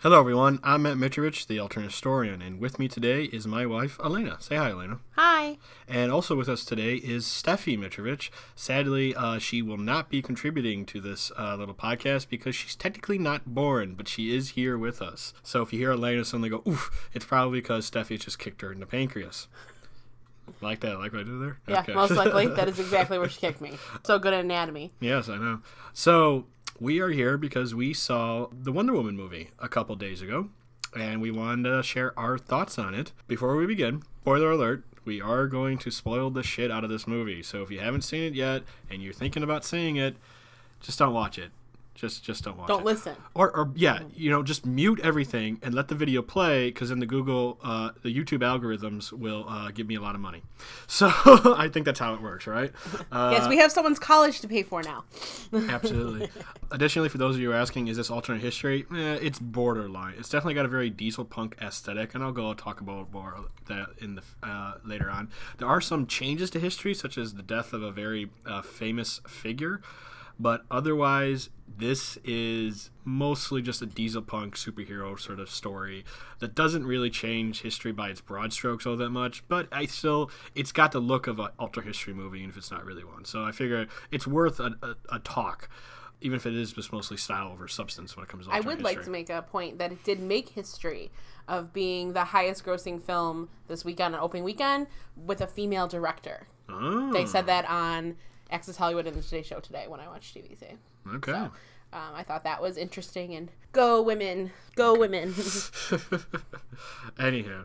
Hello, everyone. I'm Matt Mitrovich, the Alternate Historian, and with me today is my wife, Alana. Say hi, Alana. Hi. And also with us today is Steffi Mitrovich. Sadly, she will not be contributing to this little podcast because she's technically not born, but she is here with us. So if you hear Alana suddenly go, oof, it's probably because Steffi just kicked her in the pancreas. Like that? Like what I did there? Yeah, Okay. most likely. That is exactly where she kicked me. So good at anatomy. Yes, I know. So we are here because we saw the Wonder Woman movie a couple days ago, and we wanted to share our thoughts on it. Before we begin, spoiler alert, we are going to spoil the shit out of this movie. So if you haven't seen it yet and you're thinking about seeing it, just don't watch it. Just don't watch it. Don't listen. Or just mute everything and let the video play, because then the YouTube algorithms will give me a lot of money. So I think that's how it works, right? Yes, we have someone's college to pay for now. Absolutely. Additionally, for those of you asking, is this alternate history? It's borderline. It's definitely got a very diesel punk aesthetic, and I'll talk about more of that in the later on. There are some changes to history, such as the death of a very famous figure. But otherwise, this is mostly just a diesel punk superhero sort of story that doesn't really change history by its broad strokes all that much. But it's got the look of an alternate history movie, even if it's not really one. So I figure it's worth a talk, even if it is just mostly style over substance when it comes to alternate history. I would like to make a point that it did make history of being the highest grossing film this weekend, on opening weekend, with a female director. Oh. They said that on Access Hollywood and the Today Show today when I watched TV today. Okay. So, I thought that was interesting, and go women. Go women. Anywho.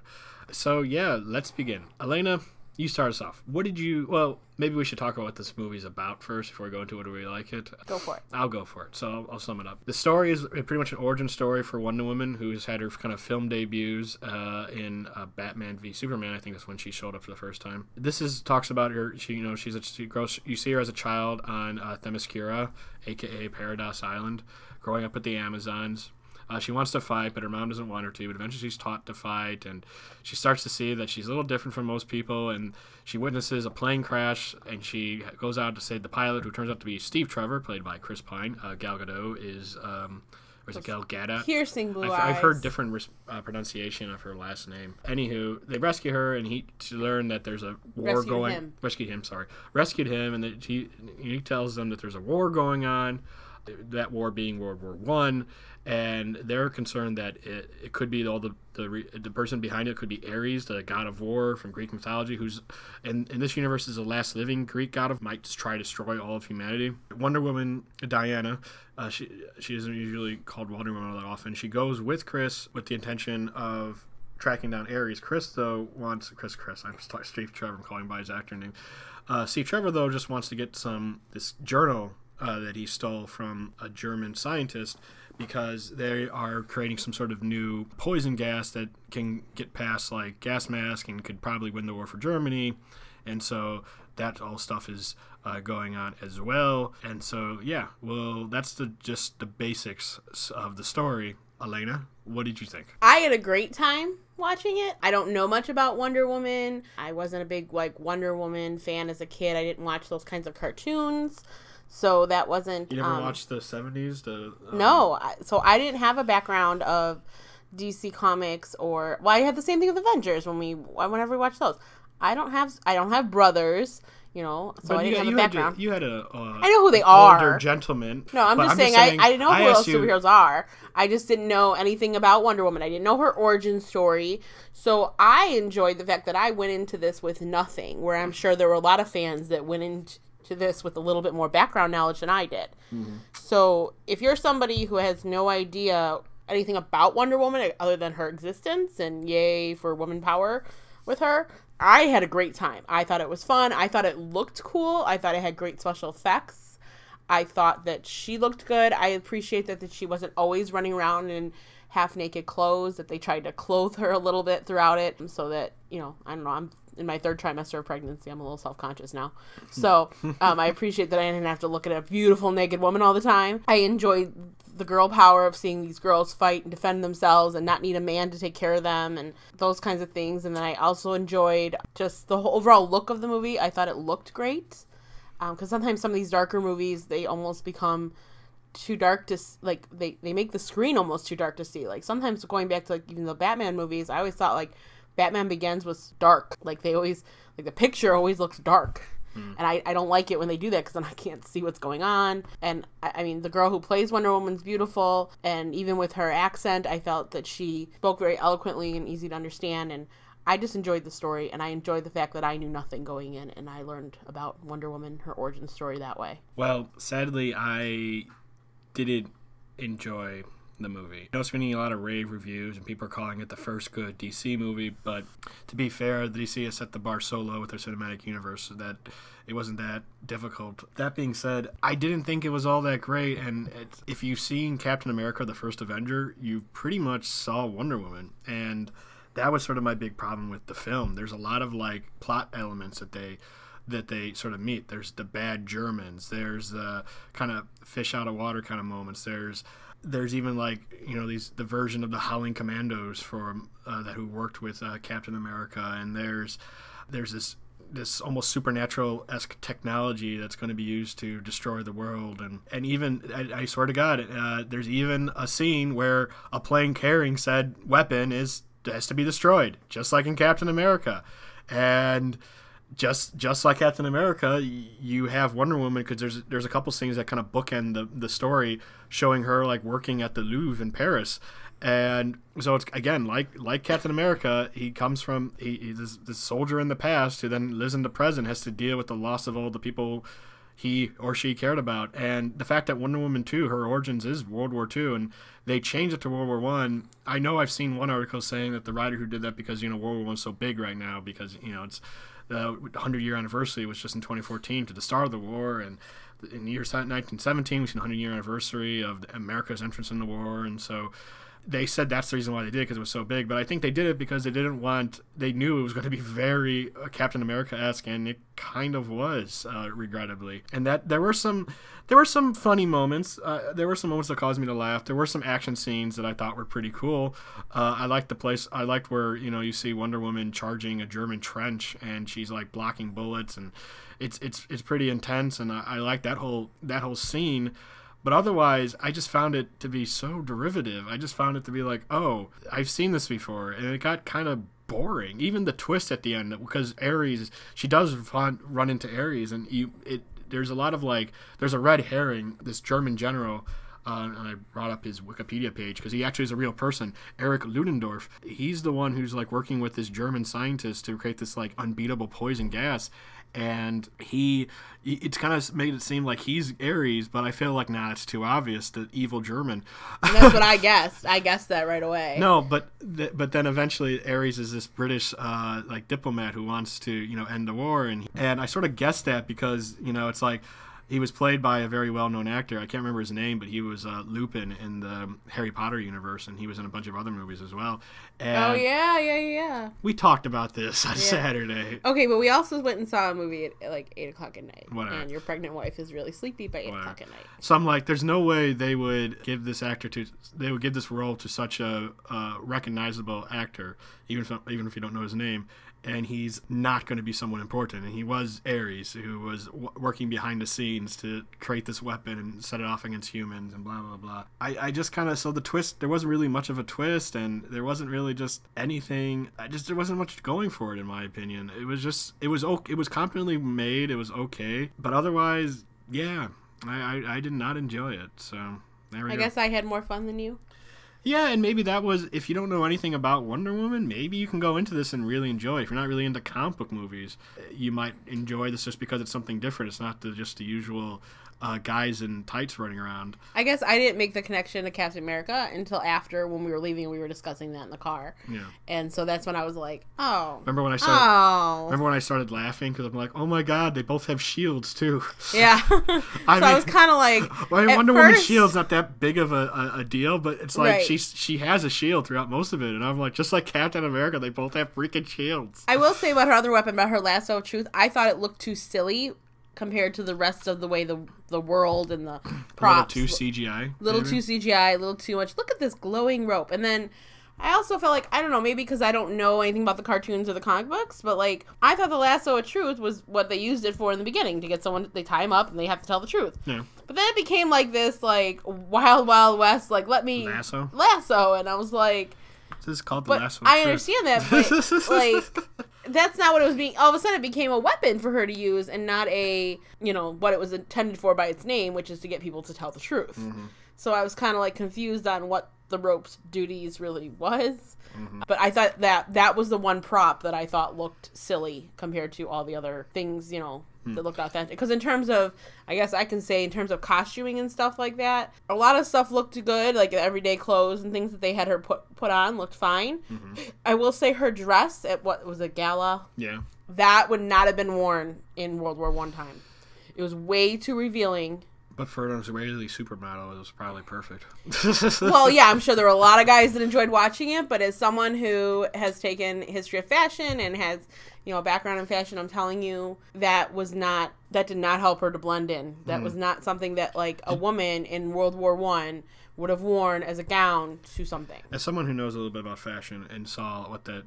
So, yeah, let's begin. Elena, you start us off. Maybe we should talk about what this movie's about first before we go into whether we like it. Go for it. I'll go for it. So I'll sum it up. The story is pretty much an origin story for Wonder Woman, who's had her kind of film debuts in Batman v Superman. I think that's when she showed up for the first time. Talks about her. You see her as a child on Themyscira, aka Paradise Island, growing up with the Amazons. She wants to fight, but her mom doesn't want her to. But eventually she's taught to fight, and she starts to see that she's a little different from most people, and she witnesses a plane crash, and she goes out to save the pilot, who turns out to be Steve Trevor, played by Chris Pine. Gal Gadot is... or is it Gal Gadot? Piercing blue eyes. I've heard different pronunciation of her last name. Anywho, they rescue her, and to learn that there's a war going... Rescued him, and that he tells them that there's a war going on, that war being World War I, and they're concerned that it could be the person behind it could be Ares, the god of war from Greek mythology, who's in this universe is the last living Greek god of might just try to destroy all of humanity. Wonder Woman, Diana, she isn't usually called Wonder Woman that often. She goes with Chris with the intention of tracking down Ares. Chris, though, wants... I'm Steve Trevor, I'm calling by his actor name. Steve Trevor, though, just wants to get this journal that he stole from a German scientist, because they are creating some sort of new poison gas that can get past like gas mask and could probably win the war for Germany. And so that all stuff is going on as well. And so, that's just the basics of the story. Elena, what did you think? I had a great time watching it. I don't know much about Wonder Woman. I wasn't a big Wonder Woman fan as a kid. I didn't watch those kinds of cartoons. So that wasn't... You never watched the 70s? No. So I didn't have a background of DC Comics or... Well, I had the same thing with Avengers whenever we watched those. I don't have brothers, so I didn't have a background. You had a... I know who they are. Older gentleman. No, I'm just saying I know who else superheroes are. I just didn't know anything about Wonder Woman. I didn't know her origin story. So I enjoyed the fact that I went into this with nothing, where I'm sure there were a lot of fans that went into this with a little bit more background knowledge than I did. Mm-hmm. So if you're somebody who has no idea anything about Wonder Woman other than her existence, and yay for woman power with her, I had a great time. I thought it was fun. I thought it looked cool. I thought it had great special effects. I thought that she looked good. I appreciate that she wasn't always running around in half-naked clothes, that they tried to clothe her a little bit throughout it, so that, I don't know, I'm in my third trimester of pregnancy. I'm a little self-conscious now. So I appreciate that I didn't have to look at a beautiful naked woman all the time. I enjoyed the girl power of seeing these girls fight and defend themselves and not need a man to take care of them and those kinds of things. And then I also enjoyed just the whole overall look of the movie. I thought it looked great. Because sometimes some of these darker movies, they almost become too dark to, like, they make the screen almost too dark to see. Like, sometimes going back to, like, even the Batman movies, I always thought, like, Batman Begins was dark. Like, they always, like, the picture always looks dark. And I don't like it when they do that, because then I can't see what's going on. And I mean, the girl who plays Wonder Woman's beautiful, and even with her accent, I felt that she spoke very eloquently and easy to understand. And I just enjoyed the story, and I enjoyed the fact that I knew nothing going in, and I learned about Wonder Woman, her origin story, that way. Well, sadly, I didn't enjoy the movie. I know it's getting a lot of rave reviews, and people are calling it the first good DC movie, but to be fair, DC has set the bar so low with their cinematic universe that it wasn't that difficult. That being said, I didn't think it was all that great, and if you've seen Captain America, the First Avenger, you pretty much saw Wonder Woman, and that was sort of my big problem with the film. There's a lot of, like, plot elements that they sort of meet. There's the bad Germans. There's the kind of fish out of water kind of moments. There's even, like, you know, the version of the Howling Commandos that who worked with Captain America, and there's this almost supernatural-esque technology that's going to be used to destroy the world, and even I swear to God, there's even a scene where a plane carrying said weapon has to be destroyed, just like in Captain America, and just like Captain America, you have Wonder Woman, because there's a couple scenes that kind of bookend the story, showing her, like, working at the Louvre in Paris. And so it's, again, like Captain America, he comes from he's this soldier in the past who then lives in the present, has to deal with the loss of all the people he or she cared about. And the fact that Wonder Woman 2, her origins is World War II, and they changed it to World War I. I know I've seen one article saying that the writer who did that because, you know, World War I is so big right now, because, you know, it's the 100-year anniversary was just in 2014 to the start of the war, and in the year 1917 was the 100-year anniversary of America's entrance in the war, and so they said that's the reason why they did it, because it was so big. But I think they did it because they knew it was going to be very Captain America-esque, and it kind of was, regrettably. And that there were some funny moments. There were some moments that caused me to laugh. There were some action scenes that I thought were pretty cool. I liked the place. I liked where, you know, you see Wonder Woman charging a German trench, and she's, like, blocking bullets, and it's pretty intense. And I like that whole scene. But otherwise, I just found it to be so derivative. I just found it to be like, oh, I've seen this before. And it got kind of boring. Even the twist at the end, because Ares, she does run into Ares. And there's a lot of, like, there's a red herring, this German general. And I brought up his Wikipedia page because he actually is a real person. Erich Ludendorff. He's the one who's, like, working with this German scientist to create this, like, unbeatable poison gas. And it's kind of made it seem like he's Ares, but I feel like, nah, it's too obvious, the evil German. And that's what I guessed. I guessed that right away. No, but then eventually Ares is this British like diplomat who wants to, you know, end the war, and I sort of guessed that because, you know, it's like he was played by a very well-known actor. I can't remember his name, but he was Lupin in the Harry Potter universe, and he was in a bunch of other movies as well. And oh, yeah. We talked about this on Saturday. Okay, but we also went and saw a movie at, like, 8 o'clock at night. Whatever. And your pregnant wife is really sleepy by 8 o'clock at night. So I'm like, there's no way they would give this role to such a recognizable actor, even if you don't know his name. And he's not going to be someone important. And he was Ares, who was working behind the scenes to create this weapon and set it off against humans and blah, blah, blah. I just kind of, so the twist, there wasn't really much of a twist, and there wasn't really just anything. There wasn't much going for it, in my opinion. It was competently made. It was okay. But otherwise, yeah, I did not enjoy it. So there we go. I guess I had more fun than you. Yeah, and maybe that was, if you don't know anything about Wonder Woman, maybe you can go into this and really enjoy it. If you're not really into comic book movies, you might enjoy this just because it's something different. It's not just the usual guys in tights running around. I guess I didn't make the connection to Captain America until after, when we were leaving and we were discussing that in the car. Yeah. And so that's when I was like, oh. Remember when I started laughing? Because I'm like, oh my God, they both have shields too. Yeah. I was kind of like, Wonder Woman's shield's not that big of a deal, but it's like she has a shield throughout most of it. And I'm like, just like Captain America, they both have freaking shields. I will say about her other weapon, about her lasso of truth, I thought it looked too silly compared to the rest of the way the world and the props. A little too CGI. A little too much. Look at this glowing rope. And then I also felt like, I don't know, maybe because I don't know anything about the cartoons or the comic books, but, like, I thought the lasso of truth was what they used it for in the beginning, to get someone, they tie him up and they have to tell the truth. Yeah. But then it became, like, this, like, wild, wild west, like, let me... Lasso. And I was like... This is called the lasso of truth. I understand that, but, like... That's not what it was being... All of a sudden, it became a weapon for her to use and not a, you know, what it was intended for by its name, which is to get people to tell the truth. Mm-hmm. So I was kind of, like, confused on what the rope's duties really was. Mm-hmm. But I thought that was the one prop that I thought looked silly compared to all the other things, you know, that looked authentic. Because in terms of, I guess I can say in terms of costuming and stuff like that, a lot of stuff looked good, like everyday clothes and things that they had her put on looked fine. Mm-hmm. I will say her dress at what was a gala? Yeah. That would not have been worn in World War I time. It was way too revealing. But for an Israeli supermodel, it was probably perfect. Well, yeah, I'm sure there were a lot of guys that enjoyed watching it, but as someone who has taken history of fashion and has, you know, a background in fashion, I'm telling you, that did not help her to blend in. That was not something that, like, a woman in World War I would have worn as a gown to something. As someone who knows a little bit about fashion and saw what that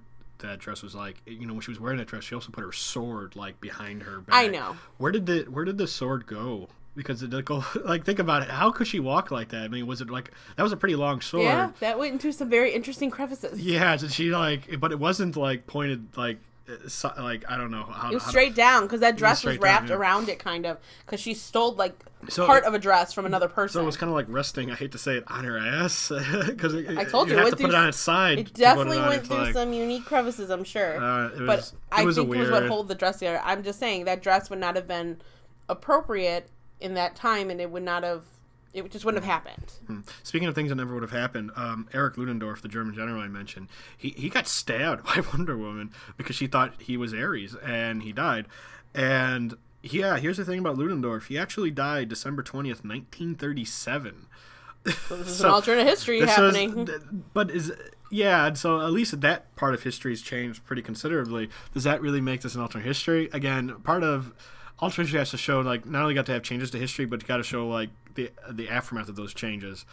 dress was like, you know, when she was wearing that dress, she also put her sword, like, behind her back. I know. Where did the sword go? Because it did go, like, think about it. How could she walk like that? I mean, was it like, that was a pretty long sword. Yeah, that went into some very interesting crevices. Yeah, she, like, but it wasn't, like, pointed, like, I don't know how. It was straight down, because that dress was wrapped around it, kind of, because she stole, like, part of a dress from another person. So it was kind of like resting, I hate to say it, on her ass, because I told you, have to put it on its side. It definitely went through some unique crevices, I'm sure. But I think it was what held the dress together. I'm just saying, that dress would not have been appropriate in that time, and it just wouldn't have happened. Speaking of things that never would have happened, Erich Ludendorff, the German general I mentioned, he got stabbed by Wonder Woman because she thought he was Ares, and he died. And yeah, here's the thing about Ludendorff. He actually died December 20th, 1937. So this is an alternate history happening. And so at least that part of history has changed pretty considerably. Does that really make this an alternate history? Again, part of alternate history has to show, like, not only got to have changes to history, but you got to show, like, the aftermath of those changes.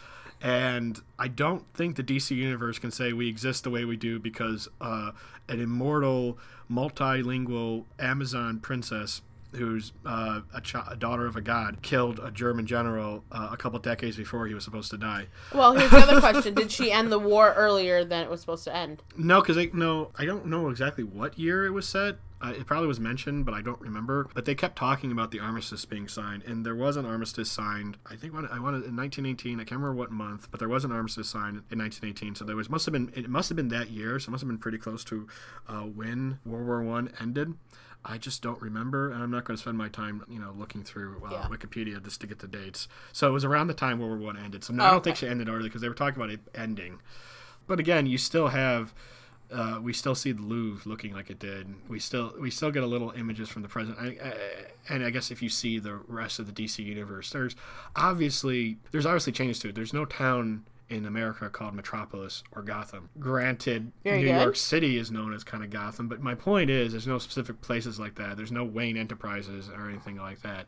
And I don't think the DC universe can say we exist the way we do because an immortal, multilingual Amazon princess who's a daughter of a god killed a German general a couple decades before he was supposed to die. Well, here's the other question. Did she end the war earlier than it was supposed to end? No, because I don't know exactly what year it was set. It probably was mentioned, but I don't remember. But they kept talking about the armistice being signed, and there was an armistice signed. I think in 1918. I can't remember what month, but there was an armistice signed in 1918. So it must have been that year. So it must have been pretty close to when World War I ended. I just don't remember, and I'm not going to spend my time, looking through Wikipedia just to get the dates. So it was around the time World War I ended. So no, I don't think she ended early because they were talking about it ending. But again, you still have. We still see the Louvre looking like it did. We still get a little images from the present. And I guess if you see the rest of the DC universe, there's obviously changes to it. There's no town in America called Metropolis or Gotham. Granted, New York City is known as kind of Gotham, but my point is there's no specific places like that. There's no Wayne Enterprises or anything like that.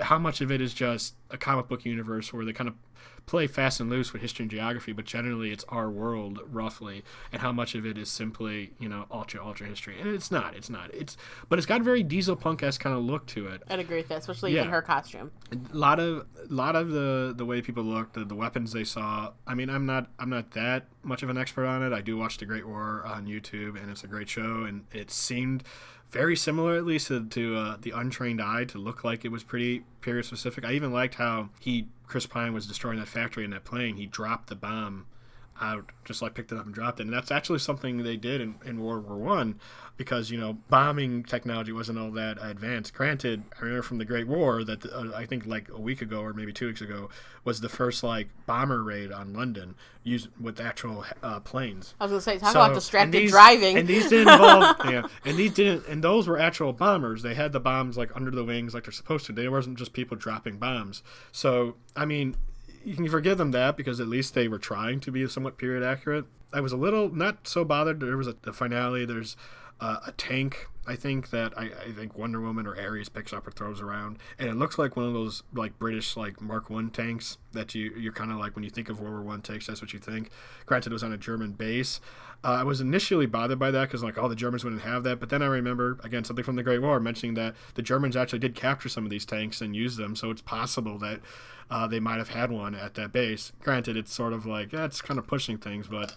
How much of it is just a comic book universe where they kind of play fast and loose with history and geography, but generally it's our world roughly, and how much of it is simply ultra history? And it's not. But it's got a very Diesel Punk-esque kind of look to it. I'd agree with that, especially in her costume. A lot of the way people looked, the weapons they saw. I mean, I'm not that much of an expert on it. I do watch The Great War on YouTube, and it's a great show, and it seemed very similar, at least to the untrained eye, to look like it was pretty period specific. I even liked how Chris Pine was destroying that factory in that plane. He dropped the bomb out, just like picked it up and dropped it. And that's actually something they did in World War I, because bombing technology wasn't all that advanced. Granted, I remember from the Great War that I think like a week ago or maybe 2 weeks ago was the first bomber raid on London used with actual planes. I was gonna say, talk about distracted driving. And these didn't involve and those were actual bombers. They had the bombs under the wings like they're supposed to. They wasn't just people dropping bombs. So I mean, you can forgive them that because at least they were trying to be somewhat period accurate. I was a little not so bothered. There was the finale. There's a tank I think that I think Wonder Woman or Ares picks up or throws around, and it looks like one of those like British like Mark I tanks that you're kind of like when you think of World War I tanks, that's what you think. Granted, it was on a German base. I was initially bothered by that because like, oh, the Germans wouldn't have that, but then I remember again something from the Great War mentioning that the Germans actually did capture some of these tanks and use them, so it's possible that they might have had one at that base. Granted, it's sort of like that's kind of pushing things, but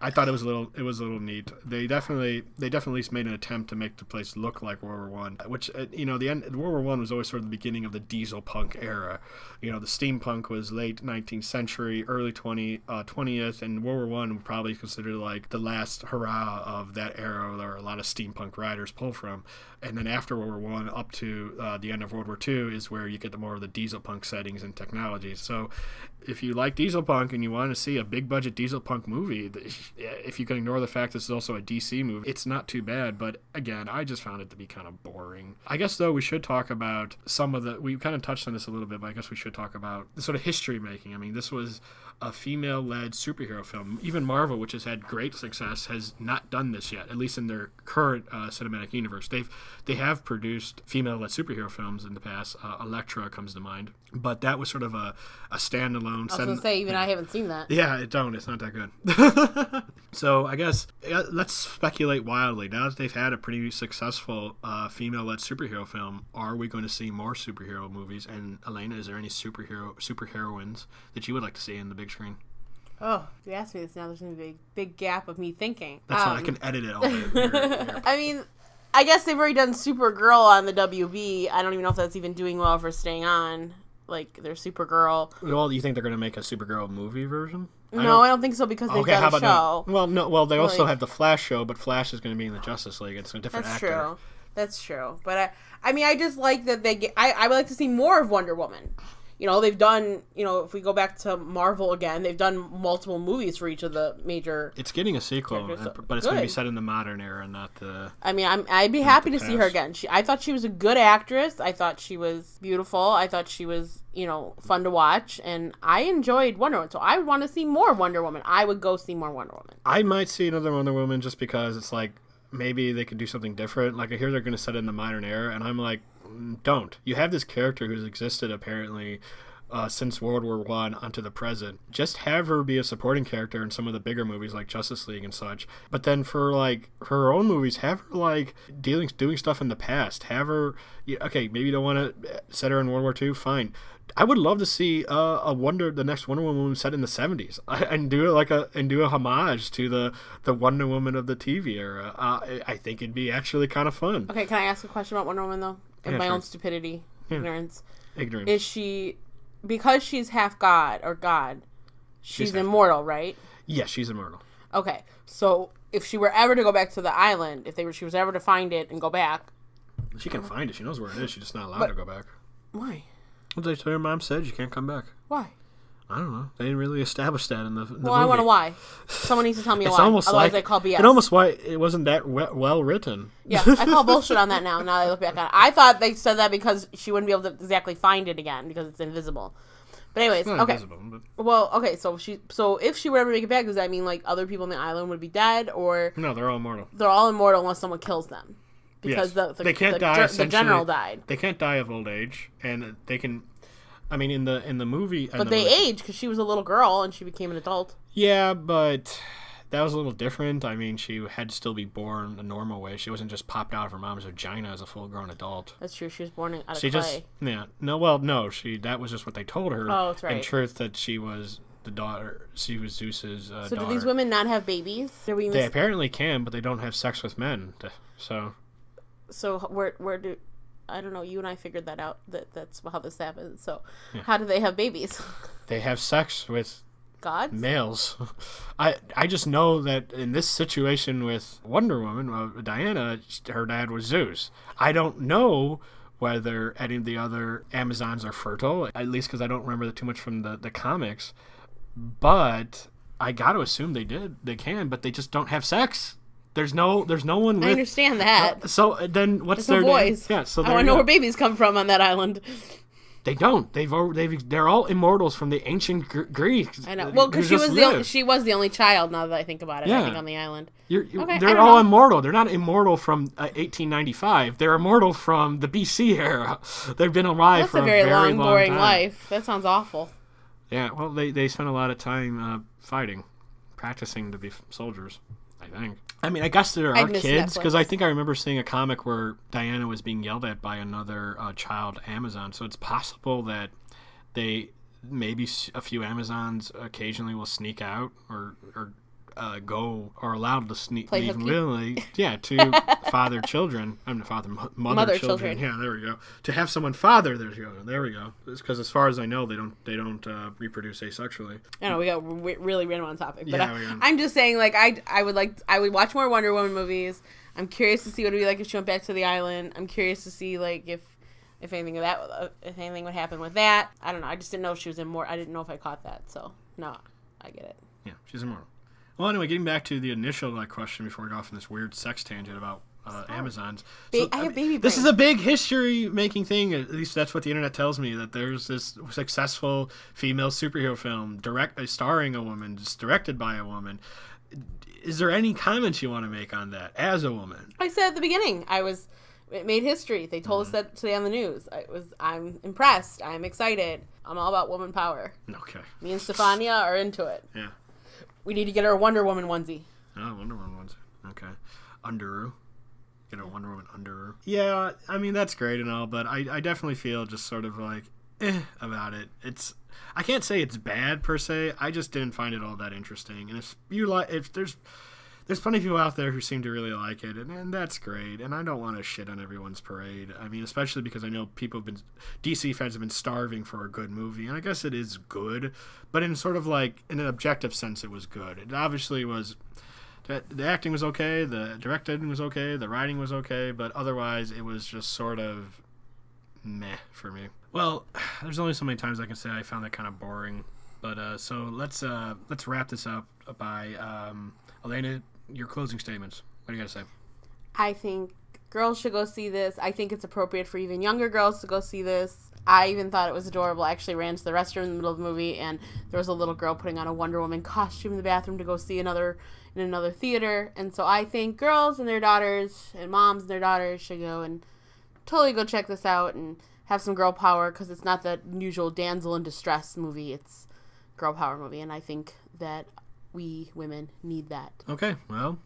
I thought it was a little neat. They definitely at least made an attempt to make the place look like World War I, which the end World War I was always sort of the beginning of the diesel punk era. The steampunk was late 19th century, early 20th, and World War I would probably consider like the last hurrah of that era where a lot of steampunk riders pull from. And then after World War I up to the end of World War II is where you get the more of the diesel punk settings and technologies. So if you like diesel punk and you want to see a big budget diesel punk movie, if you can ignore the fact this is also a DC movie, it's not too bad. But again, I just found it to be kind of boring. I guess though we should talk about we kind of touched on this a little bit, but I guess we should talk about the sort of history making. I mean, this was a female-led superhero film. Even Marvel, which has had great success, has not done this yet, at least in their current cinematic universe. They have produced female-led superhero films in the past. Elektra comes to mind. But that was sort of a standalone. I was going to say, even I haven't seen that. Yeah, it's not that good. So I guess let's speculate wildly. Now that they've had a pretty successful female-led superhero film, are we going to see more superhero movies? And Elena, is there any superheroines that you would like to see in the big screen? Oh, if you asked me this now, there's going to be a big gap of me thinking. That's fine. I can edit it all in. I mean, I guess they've already done Supergirl on the WB. I don't even know if that's even doing well for staying on. Like, their Supergirl. Well, you think they're going to make a Supergirl movie version? No, I don't think so because they've done a show. They also have the Flash show, but Flash is going to be in the Justice League. It's a different actor. That's true. But I just like that I would like to see more of Wonder Woman. They've done, if we go back to Marvel again, they've done multiple movies for each of the major. It's getting a sequel, but it's going to be set in the modern era, not the. I mean, I'd be happy to see her again. I thought she was a good actress. I thought she was beautiful. I thought she was, fun to watch, and I enjoyed Wonder Woman. So I would want to see more Wonder Woman. I would go see more Wonder Woman. I might see another Wonder Woman just because it's like maybe they could do something different. Like I hear they're going to set it in the modern era, and I'm like, don't. You have this character who's existed apparently since World War I onto the present. Just have her be a supporting character in some of the bigger movies like Justice League and such. But then for like her own movies, have her like doing stuff in the past. Have her, maybe you don't want to set her in World War II. Fine. I would love to see the next Wonder Woman set in the 70s and do a homage to the Wonder Woman of the TV era. I think it'd be actually kind of fun. Okay, can I ask a question about Wonder Woman though? In my own stupidity, ignorance. Is she, because she's half god or god, she's immortal, right? Yes, she's immortal. Okay, so if she were ever to go back to the island, she was ever to find it and go back, she can find it. She knows where it is. She's just not allowed to go back. Why? Well, her mom said you can't come back. Why? I don't know. They didn't really establish that in the movie. I want to why. Someone needs to tell me why. Otherwise, I call BS. It's almost why it wasn't that well written. Yeah, I call bullshit on that now. Now that I look back on it, I thought they said that because she wouldn't be able to exactly find it again because it's invisible. But anyways, okay. Invisible, but... Well, okay. So if she were ever to make it back, does that mean like other people on the island would be dead, or no? They're all immortal. They're all immortal unless someone kills them. Because they can't die. The general died. They can't die of old age, and they can. I mean, in the movie... But they aged because she was a little girl and she became an adult. Yeah, but that was a little different. I mean, she had to still be born a normal way. She wasn't just popped out of her mom's vagina as a full-grown adult. That's true. She was born out of clay. That was just what they told her. Oh, that's right. In truth, that she was the daughter. She was Zeus's daughter. So do these women not have babies? They apparently can, but they don't have sex with men. So where do... I don't know. You and I figured that out. That's how this happens. So, How do they have babies? They have sex with gods, males. I just know that in this situation with Wonder Woman, Diana, her dad was Zeus. I don't know whether any of the other Amazons are fertile, at least because I don't remember too much from the comics. But I got to assume they did. They can, but they just don't have sex. There's no one with... I understand that. So then what's their no boys? Yeah, so I want to know where babies come from on that island. They don't. They're all immortals from the ancient Greeks. I know. Well, because she was the only child. Now that I think about it, I think on the island. They're all immortal. They're not immortal from 1895. They're immortal from the BC era. They've been alive for a very long, boring time. Life. That sounds awful. Yeah. Well, they spent a lot of time fighting, practicing to be soldiers, I think. I mean, I guess there are kids, because I think I remember seeing a comic where Diana was being yelled at by another child Amazon. So it's possible that maybe a few Amazons occasionally will sneak out or go, or allowed to sneak, even willingly, to father children. Mother children. Yeah, there we go. To have someone father their children. There we go. Because as far as I know, they don't reproduce asexually. I know we got really random on topic, but I'm just saying, like, I would watch more Wonder Woman movies. I'm curious to see what it would be like if she went back to the island. I'm curious to see like if anything would happen with that. I don't know. I just didn't know if she was immortal. I didn't know if I caught that. So no, I get it. Yeah, she's immortal. Well, anyway, getting back to the initial question before we go off on this weird sex tangent about Amazons. So, I have baby brain. This is a big history-making thing. At least that's what the internet tells me, that there's this successful female superhero film starring a woman, just directed by a woman. Is there any comments you want to make on that as a woman? I said at the beginning, it made history. They told us that today on the news. I'm impressed. I'm excited. I'm all about woman power. Okay. Me and Stefania are into it. Yeah. We need to get her a Wonder Woman onesie. Oh, Wonder Woman onesie. Okay. Underoos. Get a Wonder Woman underoos. Yeah, I mean, that's great and all, but I definitely feel just sort of like, about it. I can't say it's bad per se. I just didn't find it all that interesting. And if there's plenty of people out there who seem to really like it, and that's great. And I don't want to shit on everyone's parade. I mean, especially because I know DC fans have been starving for a good movie, and I guess it is good, but in sort of like, in an objective sense, it was good. It obviously was, the acting was okay, the directing was okay, the writing was okay, but otherwise it was just sort of meh for me. Well, there's only so many times I can say I found that kind of boring, but so let's wrap this up by Alana. Your closing statements. What do you got to say? I think girls should go see this. I think it's appropriate for even younger girls to go see this. I even thought it was adorable. I actually ran to the restroom in the middle of the movie, and there was a little girl putting on a Wonder Woman costume in the bathroom to go see in another theater. And so I think girls and their daughters and moms and their daughters should go and totally go check this out and have some girl power, because it's not the usual damsel in distress movie. It's girl power movie, and I think that we women need that. Okay, well,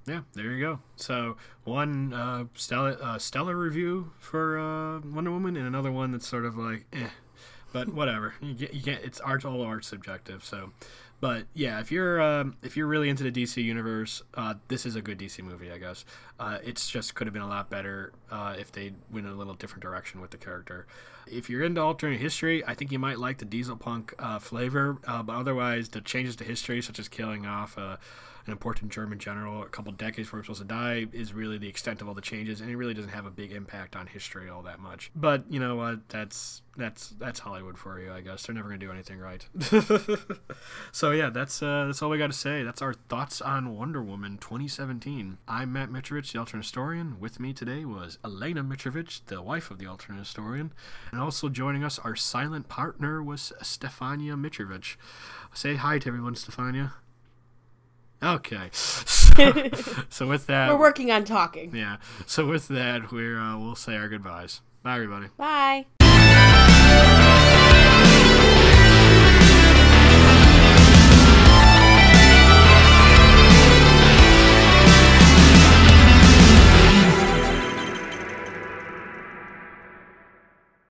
yeah, there you go. So one stellar review for Wonder Woman, and another one that's sort of like, but whatever. You can't. It's all art subjective. So, but yeah, if you're really into the DC universe, this is a good DC movie, I guess. It's just could have been a lot better if they went in a little different direction with the character. If you're into alternate history, I think you might like the diesel punk flavor, but otherwise the changes to history, such as killing off an important German general a couple decades before he was supposed to die, is really the extent of all the changes, and it really doesn't have a big impact on history all that much. But you know what? That's Hollywood for you, I guess. They're never going to do anything right. So yeah, that's all we got to say. That's our thoughts on Wonder Woman 2017. I'm Matt Mitrovich, the Alternate Historian. With me today was Alana Mitrovich, the wife of the Alternate Historian. And also joining us, our silent partner, was Stefania Mitrovich. Say hi to everyone, Stefania. Okay. So with that, we're working on talking. Yeah. So with that, we'll say our goodbyes. Bye, everybody. Bye.